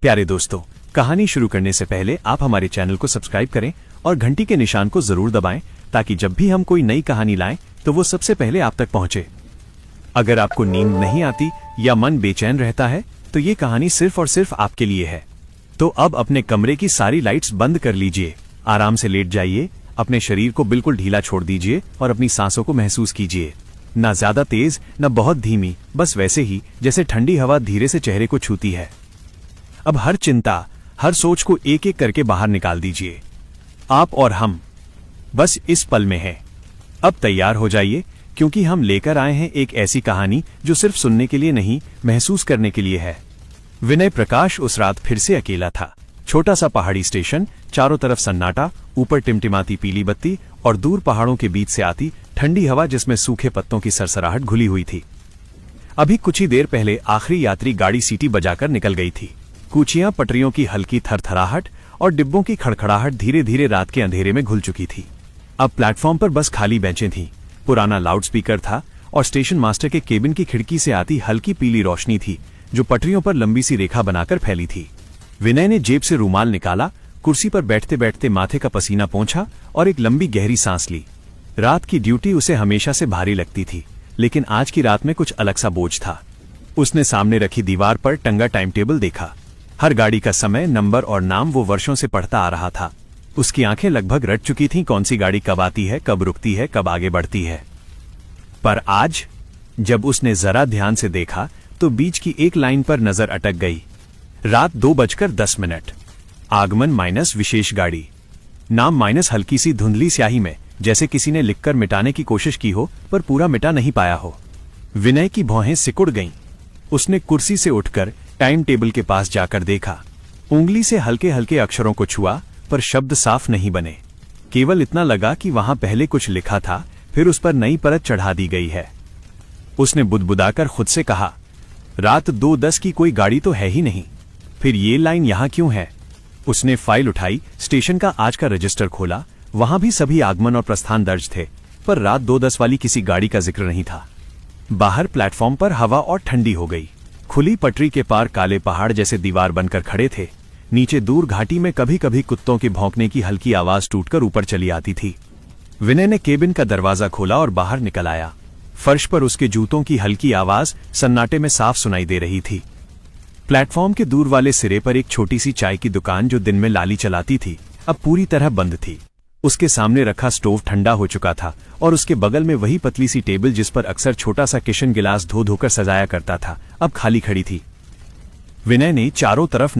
प्यारे दोस्तों, कहानी शुरू करने से पहले आप हमारे चैनल को सब्सक्राइब करें और घंटी के निशान को जरूर दबाएं ताकि जब भी हम कोई नई कहानी लाएं तो वो सबसे पहले आप तक पहुंचे। अगर आपको नींद नहीं आती या मन बेचैन रहता है तो ये कहानी सिर्फ और सिर्फ आपके लिए है। तो अब अपने कमरे की सारी लाइट्स बंद कर लीजिए, आराम से लेट जाइए, अपने शरीर को बिल्कुल ढीला छोड़ दीजिए और अपनी सांसों को महसूस कीजिए। ना ज्यादा तेज न बहुत धीमी, बस वैसे ही जैसे ठंडी हवा धीरे से चेहरे को छूती है। अब हर चिंता, हर सोच को एक एक करके बाहर निकाल दीजिए। आप और हम बस इस पल में हैं। अब तैयार हो जाइए, क्योंकि हम लेकर आए हैं एक ऐसी कहानी जो सिर्फ सुनने के लिए नहीं, महसूस करने के लिए है। विनय प्रकाश उस रात फिर से अकेला था। छोटा सा पहाड़ी स्टेशन, चारों तरफ सन्नाटा, ऊपर टिमटिमाती पीली बत्ती और दूर पहाड़ों के बीच से आती ठंडी हवा जिसमें सूखे पत्तों की सरसराहट घुली हुई थी। अभी कुछ ही देर पहले आखिरी यात्री गाड़ी सीटी बजाकर निकल गई थी। कूचियां, पटरियों की हल्की थरथराहट और डिब्बों की खड़खड़ाहट धीरे धीरे रात के अंधेरे में घुल चुकी थी। अब प्लेटफॉर्म पर बस खाली बेंचें थीं, पुराना लाउडस्पीकर था और स्टेशन मास्टर के केबिन की खिड़की से आती हल्की पीली रोशनी थी जो पटरियों पर लंबी सी रेखा बनाकर फैली थी। विनय ने जेब से रूमाल निकाला, कुर्सी पर बैठते बैठते माथे का पसीना पोंछा और एक लंबी गहरी सांस ली। रात की ड्यूटी उसे हमेशा से भारी लगती थी, लेकिन आज की रात में कुछ अलग सा बोझ था। उसने सामने रखी दीवार पर टंगा टाइम टेबल देखा। हर गाड़ी का समय, नंबर और नाम वो वर्षों से पढ़ता आ रहा था। उसकी आंखें लगभग रट चुकी थीं कौन सी गाड़ी कब आती है, कब रुकती है, कब आगे बढ़ती है। पर आज जब उसने जरा ध्यान से देखा तो बीच की एक लाइन पर नजर अटक गई। रात 2:10। आगमन माइनस विशेष गाड़ी, नाम माइनस हल्की सी धुंधली स्याही में, जैसे किसी ने लिखकर मिटाने की कोशिश की हो पर पूरा मिटा नहीं पाया हो। विनय की भौहें सिकुड़ गईं। उसने कुर्सी से उठकर टाइम टेबल के पास जाकर देखा। उंगली से हल्के हल्के अक्षरों को छुआ पर शब्द साफ नहीं बने। केवल इतना लगा कि वहां पहले कुछ लिखा था, फिर उस पर नई परत चढ़ा दी गई है। उसने बुदबुदाकर खुद से कहा, रात 2:10 की कोई गाड़ी तो है ही नहीं, फिर ये लाइन यहां क्यों है? उसने फाइल उठाई, स्टेशन का आज का रजिस्टर खोला। वहां भी सभी आगमन और प्रस्थान दर्ज थे, पर रात 2:10 वाली किसी गाड़ी का जिक्र नहीं था। बाहर प्लेटफॉर्म पर हवा और ठंडी हो गई। खुली पटरी के पार काले पहाड़ जैसे दीवार बनकर खड़े थे। नीचे दूर घाटी में कभी कभी कुत्तों के भौंकने की हल्की आवाज टूटकर ऊपर चली आती थी। विनय ने केबिन का दरवाजा खोला और बाहर निकल आया। फर्श पर उसके जूतों की हल्की आवाज सन्नाटे में साफ सुनाई दे रही थी। प्लेटफॉर्म के दूर वाले सिरे पर एक छोटी सी चाय की दुकान जो दिन में लाली चलाती थी, अब पूरी तरह बंद थी। उसके सामने रखा स्टोव ठंडा हो चुका था और उसके बगल में वही पतली सी टेबल जिस पर अक्सर छोटा सा किशन गिलास धो धोकर सजाया करता था, अब खाली खड़ी थी। विनय ने चारों तरफ